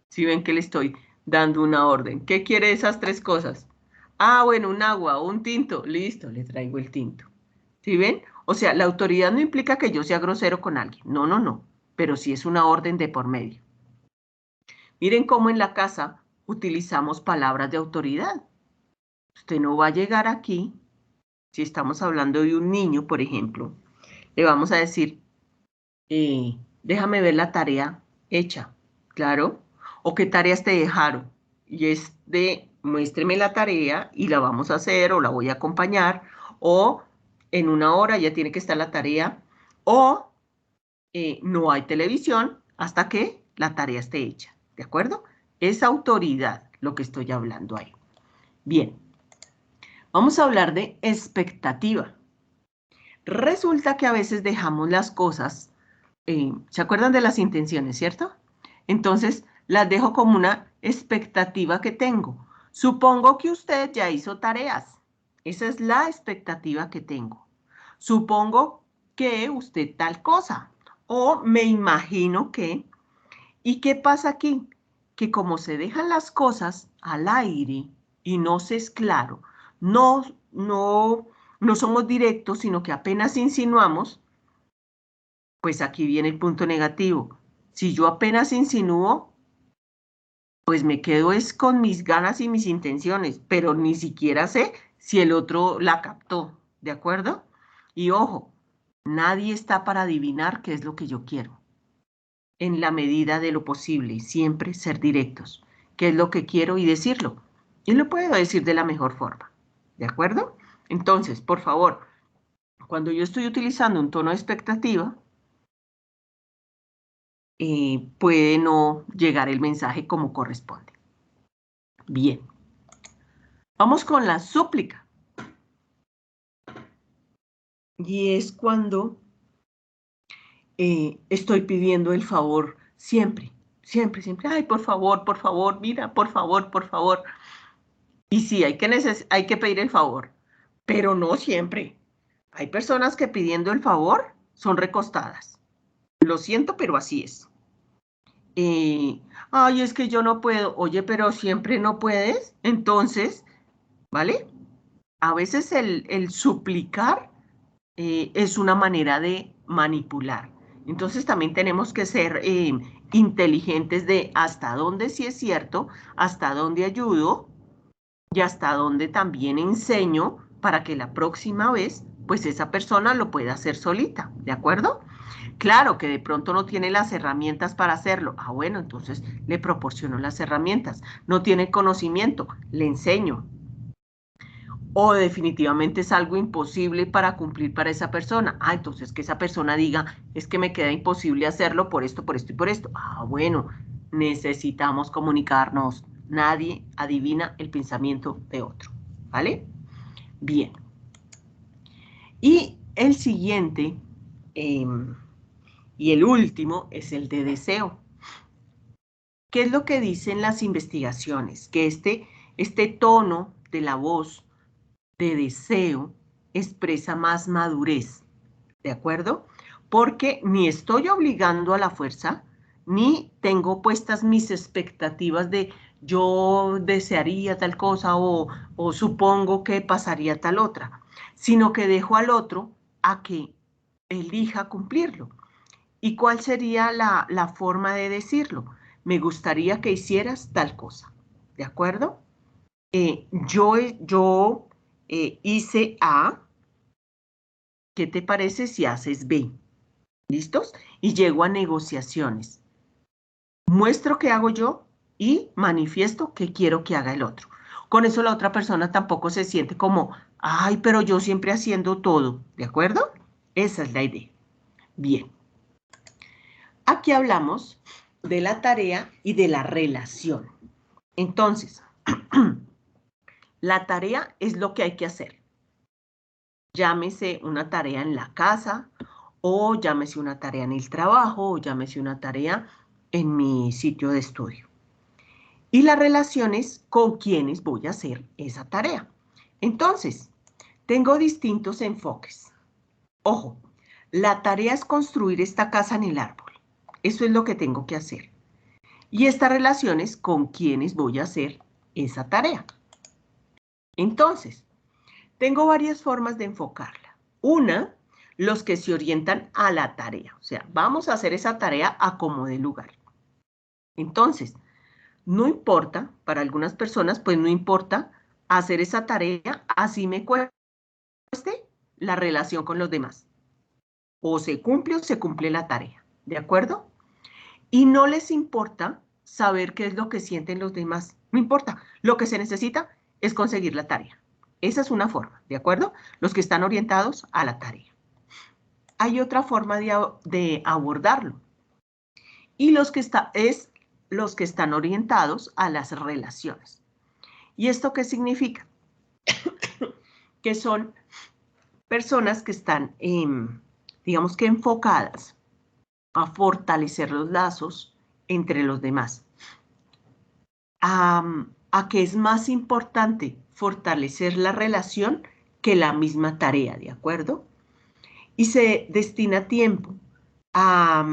Si ven que le estoy dando una orden. ¿Qué quiere esas 3 cosas? Ah, bueno, un agua o un tinto. Listo, le traigo el tinto. ¿Sí ven? O sea, la autoridad no implica que yo sea grosero con alguien. No, no, no. Pero sí es una orden de por medio. Miren cómo en la casa utilizamos palabras de autoridad. Usted no va a llegar aquí, si estamos hablando de un niño, por ejemplo, le vamos a decir, déjame ver la tarea hecha, claro, o qué tareas te dejaron. Y es de, muéstreme la tarea y la vamos a hacer o la voy a acompañar, o en 1 hora ya tiene que estar la tarea, o no hay televisión hasta que la tarea esté hecha, ¿de acuerdo? Es autoridad lo que estoy hablando ahí. Bien, vamos a hablar de expectativa. Resulta que a veces dejamos las cosas, ¿se acuerdan de las intenciones, cierto? Entonces, las dejo como una expectativa que tengo. Supongo que usted ya hizo tareas. Esa es la expectativa que tengo. Supongo que usted tal cosa. O me imagino que. ¿Y qué pasa aquí? Que como se dejan las cosas al aire y no se es claro, no somos directos, sino que apenas insinuamos, pues aquí viene el punto negativo. Si yo apenas insinúo, pues me quedo es con mis ganas y mis intenciones, pero ni siquiera sé si el otro la captó, ¿de acuerdo? Y ojo, nadie está para adivinar qué es lo que yo quiero. En la medida de lo posible, siempre ser directos. ¿Qué es lo que quiero? Y decirlo. Y lo puedo decir de la mejor forma. ¿De acuerdo? Entonces, por favor, cuando yo estoy utilizando un tono de expectativa, puede no llegar el mensaje como corresponde. Bien. Vamos con la súplica. Y es cuando estoy pidiendo el favor siempre, siempre, siempre. Ay, por favor, mira, por favor, por favor. Y sí, hay que pedir el favor, pero no siempre. Hay personas que pidiendo el favor son recostadas. Lo siento, pero así es. Ay, es que yo no puedo. Oye, pero siempre no puedes. Entonces, ¿vale? A veces el suplicar es una manera de manipular. Entonces también tenemos que ser inteligentes de hasta dónde sí es cierto, hasta dónde ayudo y hasta dónde también enseño para que la próxima vez, pues esa persona lo pueda hacer solita, ¿de acuerdo? Claro que de pronto no tiene las herramientas para hacerlo. Ah, bueno, entonces le proporciono las herramientas. No tiene conocimiento, le enseño. O definitivamente es algo imposible para cumplir para esa persona. Ah, entonces que esa persona diga, es que me queda imposible hacerlo por esto, por esto y por esto. Ah, bueno, necesitamos comunicarnos. Nadie adivina el pensamiento de otro, ¿vale? Bien. Y el siguiente, y el último, es el de deseo. ¿Qué es lo que dicen las investigaciones? Que este tono de la voz de deseo expresa más madurez, ¿de acuerdo? Porque ni estoy obligando a la fuerza, ni tengo puestas mis expectativas de yo desearía tal cosa o supongo que pasaría tal otra, sino que dejo al otro a que elija cumplirlo. ¿Y cuál sería la forma de decirlo? Me gustaría que hicieras tal cosa, ¿de acuerdo? Yo hice A, ¿qué te parece si haces B? ¿Listos? Y llego a negociaciones. Muestro qué hago yo y manifiesto qué quiero que haga el otro. Con eso la otra persona tampoco se siente como, ay, pero yo siempre haciendo todo, ¿de acuerdo? Esa es la idea. Bien. Aquí hablamos de la tarea y de la relación. Entonces, la tarea es lo que hay que hacer. Llámese una tarea en la casa, o llámese una tarea en el trabajo, o llámese una tarea en mi sitio de estudio. Y las relaciones con quienes voy a hacer esa tarea. Entonces, tengo distintos enfoques. Ojo, la tarea es construir esta casa en el árbol. Eso es lo que tengo que hacer. Y estas relaciones con quienes voy a hacer esa tarea. Entonces, tengo varias formas de enfocarla. Una, los que se orientan a la tarea. O sea, vamos a hacer esa tarea a como dé lugar. Entonces, no importa, para algunas personas, pues no importa hacer esa tarea, así me cueste la relación con los demás. O se cumple la tarea, ¿de acuerdo? Y no les importa saber qué es lo que sienten los demás. No importa, lo que se necesita es conseguir la tarea. Esa es una forma, ¿de acuerdo? Los que están orientados a la tarea. Hay otra forma de abordarlo. Y los que están orientados a las relaciones. ¿Y esto qué significa? Que son personas que están, digamos que enfocadas a fortalecer los lazos entre los demás. A que es más importante fortalecer la relación que la misma tarea, ¿de acuerdo? Y se destina tiempo a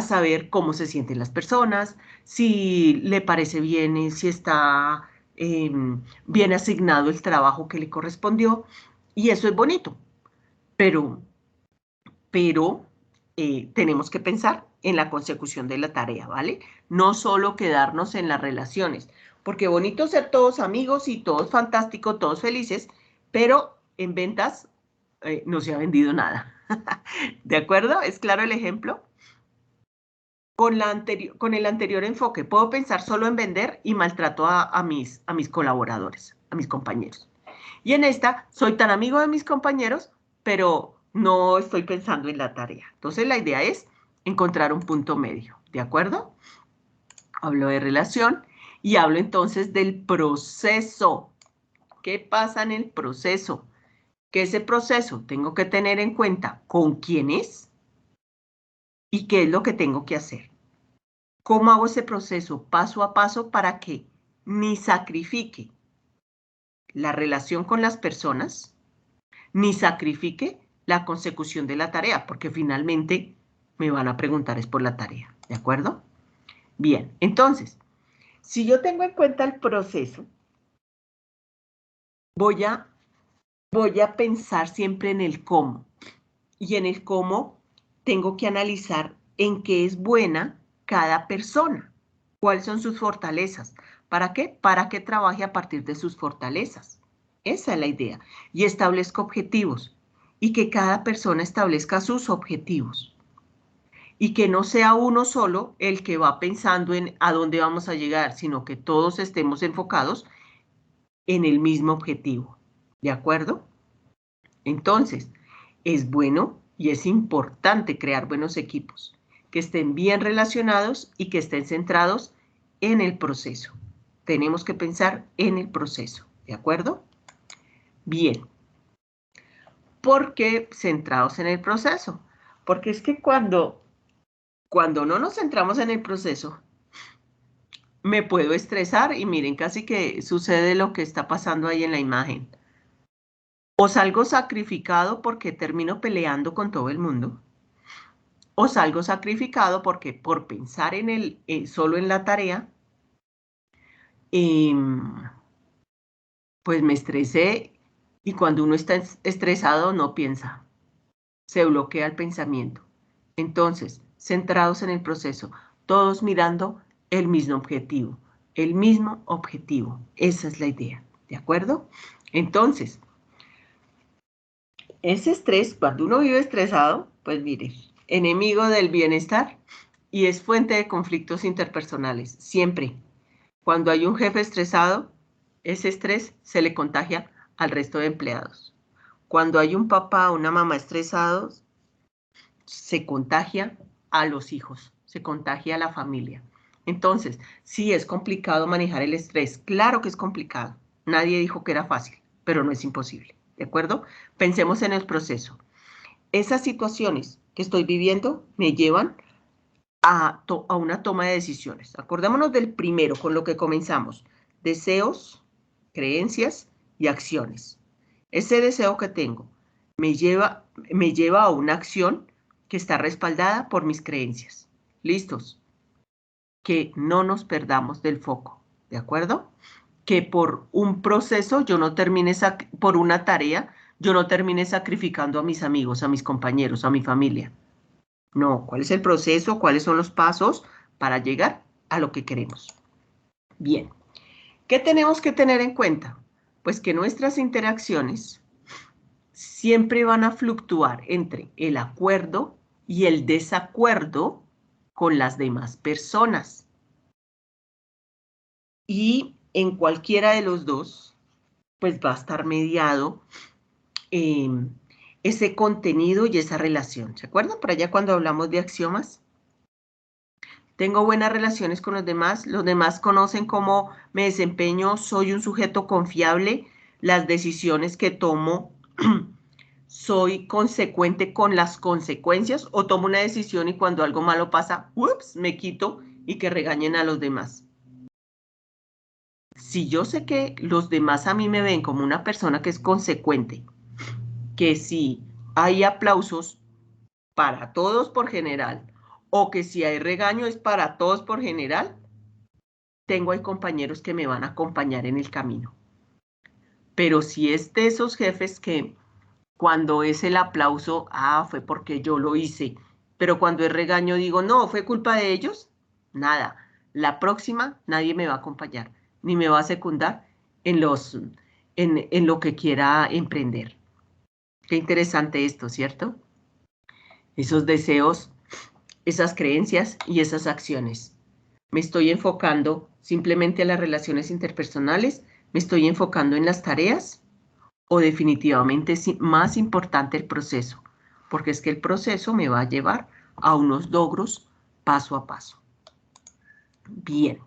saber cómo se sienten las personas, si le parece bien, si está bien asignado el trabajo que le correspondió, y eso es bonito, pero tenemos que pensar en la consecución de la tarea, ¿vale? No solo quedarnos en las relaciones, porque bonito ser todos amigos y todos fantásticos, todos felices, pero en ventas no se ha vendido nada. ¿De acuerdo? ¿Es claro el ejemplo? Con el anterior enfoque, puedo pensar solo en vender y maltrato a mis colaboradores, a mis compañeros. Y en esta, soy tan amigo de mis compañeros, pero no estoy pensando en la tarea. Entonces la idea es encontrar un punto medio, ¿de acuerdo? Hablo de relación y hablo entonces del proceso. ¿Qué pasa en el proceso? Que ese proceso tengo que tener en cuenta con quién es y qué es lo que tengo que hacer. ¿Cómo hago ese proceso paso a paso para que ni sacrifique la relación con las personas, ni sacrifique la consecución de la tarea? Porque finalmente me van a preguntar es por la tarea, ¿de acuerdo? Bien, entonces, si yo tengo en cuenta el proceso, voy a pensar siempre en el cómo. Y en el cómo tengo que analizar en qué es buena cada persona. ¿Cuáles son sus fortalezas? ¿Para qué? Para que trabaje a partir de sus fortalezas. Esa es la idea. Y establezca objetivos. Y que cada persona establezca sus objetivos. Y que no sea uno solo el que va pensando en a dónde vamos a llegar, sino que todos estemos enfocados en el mismo objetivo. ¿De acuerdo? Entonces, es bueno y es importante crear buenos equipos, que estén bien relacionados y que estén centrados en el proceso. Tenemos que pensar en el proceso, ¿de acuerdo? Bien. ¿Por qué centrados en el proceso? Porque es que cuando no nos centramos en el proceso, me puedo estresar y miren, casi que sucede lo que está pasando ahí en la imagen. O salgo sacrificado porque termino peleando con todo el mundo. O salgo sacrificado porque por pensar en solo en la tarea, pues me estresé y cuando uno está estresado no piensa, se bloquea el pensamiento. Entonces, centrados en el proceso, todos mirando el mismo objetivo, Esa es la idea, ¿de acuerdo? Entonces, ese estrés, cuando uno vive estresado, pues mire, enemigo del bienestar y es fuente de conflictos interpersonales, siempre. Cuando hay un jefe estresado, ese estrés se le contagia al resto de empleados. Cuando hay un papá o una mamá estresados, se contagia a los hijos, se contagia a la familia. Entonces, sí es complicado manejar el estrés. Claro que es complicado. Nadie dijo que era fácil, pero no es imposible. ¿De acuerdo? Pensemos en el proceso. Esas situaciones que estoy viviendo me llevan a una toma de decisiones. Acordémonos del primero, con lo que comenzamos. Deseos, creencias y acciones. Ese deseo que tengo me lleva a una acción que está respaldada por mis creencias. ¿Listos? Que no nos perdamos del foco, ¿de acuerdo? Que por un proceso yo no termine, por una tarea, yo no termine sacrificando a mis amigos, a mis compañeros, a mi familia. No, ¿cuál es el proceso? ¿Cuáles son los pasos para llegar a lo que queremos? Bien, ¿qué tenemos que tener en cuenta? Pues que nuestras interacciones siempre van a fluctuar entre el acuerdo y el desacuerdo con las demás personas. Y en cualquiera de los dos, pues va a estar mediado ese contenido y esa relación. ¿Se acuerdan por allá cuando hablamos de axiomas? Tengo buenas relaciones con los demás conocen cómo me desempeño, soy un sujeto confiable, las decisiones que tomo, soy consecuente con las consecuencias o tomo una decisión y cuando algo malo pasa, ups, me quito y que regañen a los demás. Si yo sé que los demás a mí me ven como una persona que es consecuente, que si hay aplausos para todos por general, o que si hay regaño es para todos por general, tengo ahí compañeros que me van a acompañar en el camino. Pero si es de esos jefes que cuando es el aplauso, fue porque yo lo hice, pero cuando es regaño digo, no, fue culpa de ellos, nada. La próxima nadie me va a acompañar, ni me va a secundar en lo que quiera emprender. Qué interesante esto, ¿cierto? Esos deseos, esas creencias y esas acciones. ¿Me estoy enfocando simplemente en las relaciones interpersonales? ¿Me estoy enfocando en las tareas? ¿O definitivamente es más importante el proceso? porque es que el proceso me va a llevar a unos logros paso a paso. Bien.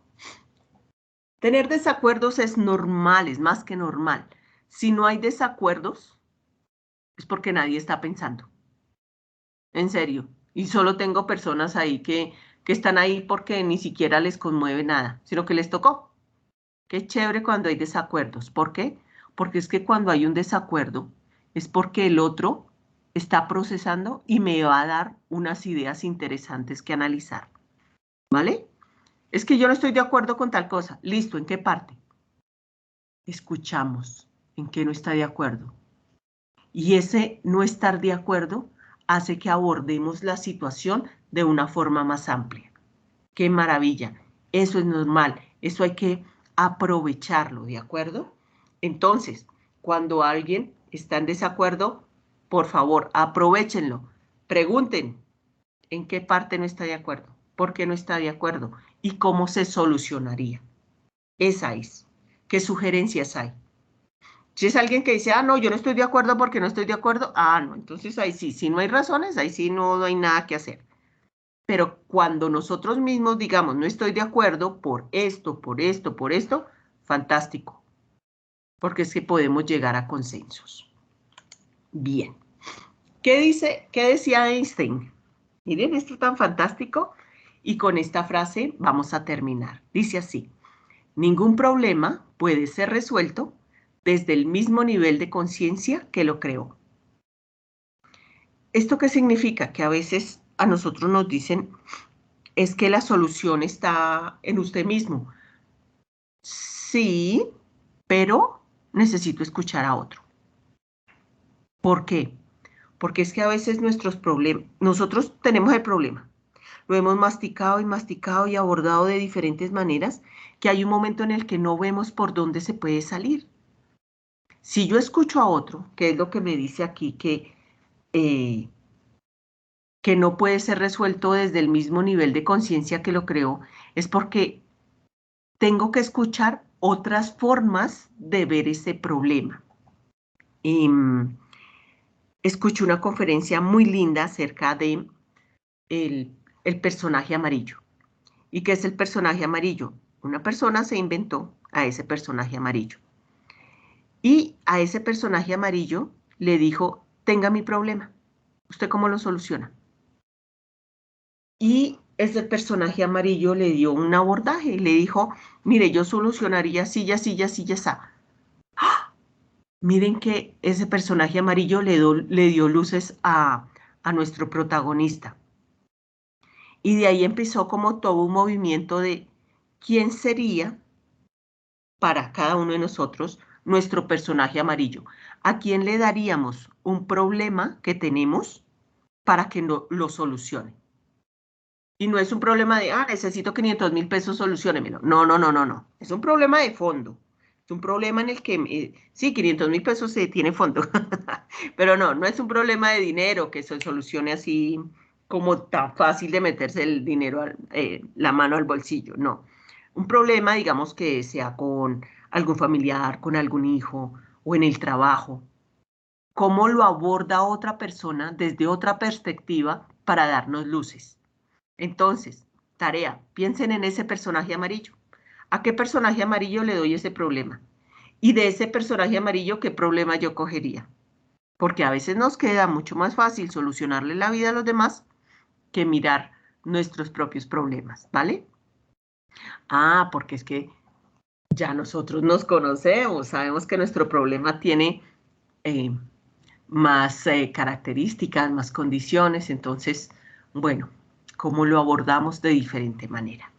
Tener desacuerdos es normal, es más que normal. Si no hay desacuerdos, es porque nadie está pensando. En serio. Y solo tengo personas ahí que están ahí porque ni siquiera les conmueve nada, sino que les tocó. Qué chévere cuando hay desacuerdos. ¿Por qué? Porque es que cuando hay un desacuerdo es porque el otro está procesando y me va a dar unas ideas interesantes que analizar. ¿Vale? Es que yo no estoy de acuerdo con tal cosa. Listo, ¿en qué parte? Escuchamos en qué no está de acuerdo. Y ese no estar de acuerdo hace que abordemos la situación de una forma más amplia. ¡Qué maravilla! Eso es normal, eso hay que aprovecharlo, ¿de acuerdo? Entonces, cuando alguien está en desacuerdo, por favor, aprovéchenlo. Pregunten en qué parte no está de acuerdo, por qué no está de acuerdo y cómo se solucionaría. Esa es. ¿Qué sugerencias hay? Si es alguien que dice, ah, no, yo no estoy de acuerdo porque no estoy de acuerdo, ah, no, entonces ahí sí, si no hay razones, ahí sí no hay nada que hacer. Pero cuando nosotros mismos digamos, no estoy de acuerdo por esto, por esto, por esto, fantástico. Porque es que podemos llegar a consensos. Bien. ¿Qué decía Einstein? Miren, esto tan fantástico. Y con esta frase vamos a terminar. Dice así, ningún problema puede ser resuelto desde el mismo nivel de conciencia que lo creó. ¿Esto qué significa? Que a veces a nosotros nos dicen, es que la solución está en usted mismo. Sí, pero necesito escuchar a otro. ¿Por qué? Porque es que a veces nuestros problemas, nosotros tenemos el problema, lo hemos masticado y abordado de diferentes maneras, que hay un momento en el que no vemos por dónde se puede salir. Si yo escucho a otro, que es lo que me dice aquí, que no puede ser resuelto desde el mismo nivel de conciencia que lo creó, es porque tengo que escuchar otras formas de ver ese problema. Escuché una conferencia muy linda acerca de el personaje amarillo. ¿Y qué es el personaje amarillo? Una persona se inventó a ese personaje amarillo. Y a ese personaje amarillo le dijo, tenga mi problema, ¿usted cómo lo soluciona? Y ese personaje amarillo le dio un abordaje, le dijo, mire, yo solucionaría así, así, así, así. ¡Ah! Miren que ese personaje amarillo le dio luces a nuestro protagonista. Y de ahí empezó como todo un movimiento de quién sería para cada uno de nosotros nuestro personaje amarillo. ¿A quién le daríamos un problema que tenemos para que lo solucione? Y no es un problema de, ah, necesito 500.000 pesos, soluciónemelo. No, no, no, no, no. Es un problema de fondo. Es un problema en el que, sí, 500.000 pesos se tiene fondo. Pero no, no es un problema de dinero que se solucione así como tan fácil de meterse el dinero, la mano al bolsillo. No. Un problema, digamos, que sea con algún familiar, con algún hijo o en el trabajo. ¿Cómo lo aborda otra persona desde otra perspectiva para darnos luces? Entonces, tarea, piensen en ese personaje amarillo. ¿A qué personaje amarillo le doy ese problema? Y de ese personaje amarillo, ¿qué problema yo cogería? Porque a veces nos queda mucho más fácil solucionarle la vida a los demás que mirar nuestros propios problemas, ¿vale? Ah, porque es que ya nosotros nos conocemos, sabemos que nuestro problema tiene más características, más condiciones, entonces, bueno, ¿cómo lo abordamos de diferente manera?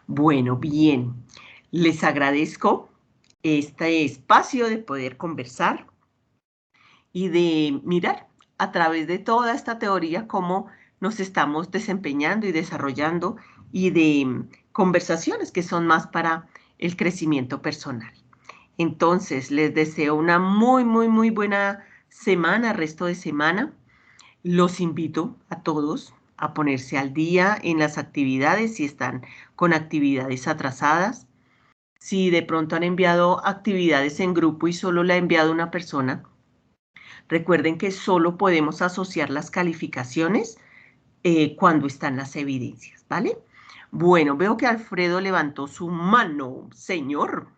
Bueno, bien, les agradezco este espacio de poder conversar y de mirar a través de toda esta teoría cómo nos estamos desempeñando y desarrollando y de conversaciones que son más para el crecimiento personal. Entonces, les deseo una muy, muy, muy buena semana, resto de semana. Los invito a todos a ponerse al día en las actividades si están con actividades atrasadas. Si de pronto han enviado actividades en grupo y solo la ha enviado una persona, Recuerden que solo podemos asociar las calificaciones cuando están las evidencias, ¿vale? Bueno, veo que Alfredo levantó su mano, señor.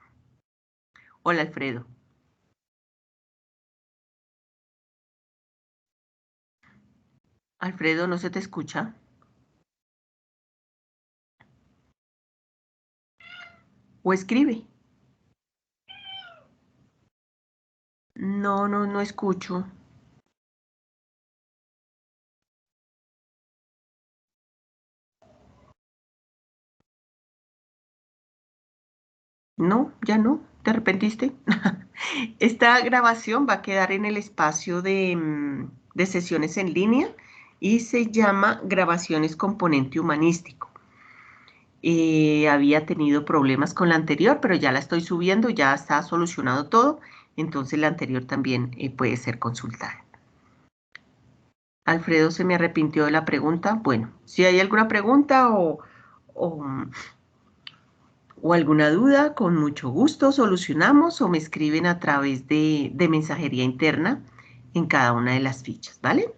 Hola, Alfredo. Alfredo, ¿no se te escucha? ¿O escribe? No, no escucho. No, ya no, ¿te arrepentiste? Esta grabación va a quedar en el espacio de sesiones en línea y se llama Grabaciones Componente Humanístico. Había tenido problemas con la anterior, pero ya la estoy subiendo, ya está solucionado todo, entonces la anterior también puede ser consultada. Alfredo se me arrepintió de la pregunta. Bueno, si hay alguna pregunta o o alguna duda, con mucho gusto solucionamos o me escriben a través de mensajería interna en cada una de las fichas, ¿vale?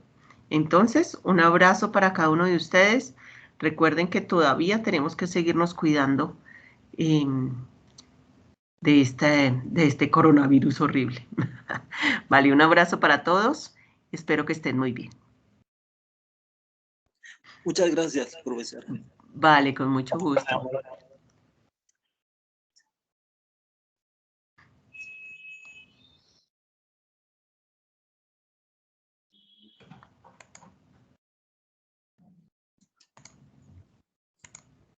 Entonces, un abrazo para cada uno de ustedes. Recuerden que todavía tenemos que seguirnos cuidando eh, de este coronavirus horrible. Vale, un abrazo para todos. Espero que estén muy bien. Muchas gracias, profesor. Vale, con mucho gusto.